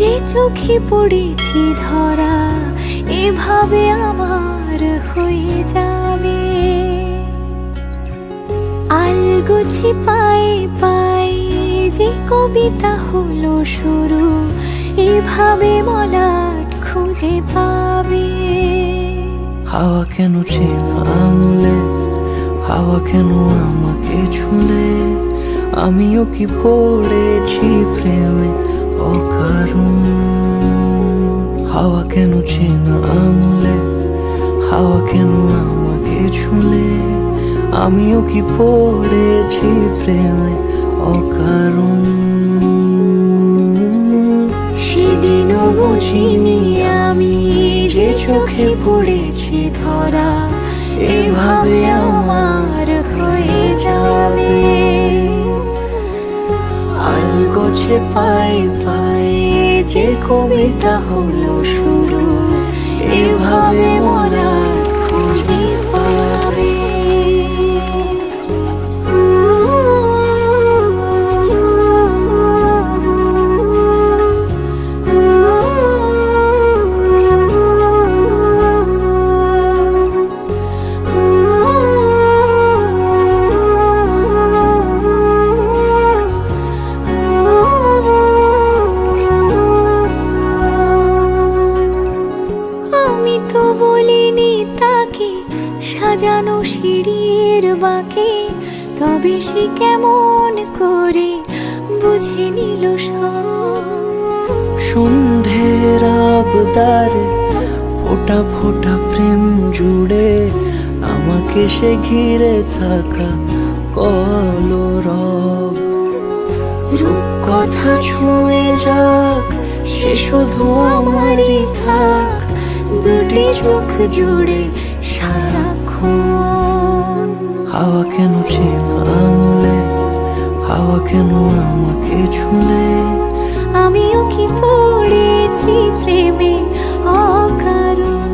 যে চোখে পড়েছি ধরা এভাবে আমার হয়ে যাবে। আলগোছে পায়ে পায়ে যে কবিতা হলো শুরু, এভাবে মলাট খুঁজে পাবে। হাওয়া কেন চেনা আঙুলে, হাওয়া কেন আমাকে ছুলে, আমিও কি পড়েছি প্রেমে অকারণ। হাওয়া কেন চেনা আঙুলে, হাওয়া কেন আমাকে ছুলে, আমিও কি পড়েছি প্রেমে অকারণ। সেদিনও বুঝিনি আমি যে চোখে পড়েছি ধরা এভাবে আমার হয়ে যাবে। আলগোছে পায়ে পায়ে যে কবিতা হলো শুরু, এভাবে মোরা খুঁজে পাবে। বলিনি তাকে সাজানো সিঁড়ির বাঁকে, তবে সে কেমন করে বুঝে নিল সব। সন্ধ্যের আবদারে ফোটা ফোটা প্রেম জুড়ে, আমাকে সে ঘিরে থাকা কলরব। রূপকথা ছুঁয়ে যাক সে শুধু আমারই থাক, দুটি চোখ জুড়ে সারাক্ষণ। হাওয়া কেন চেনা আঙুলে, হাওয়া কেন আমাকে ছুলে, আমিও কি পড়েছি প্রেমে অকারণ।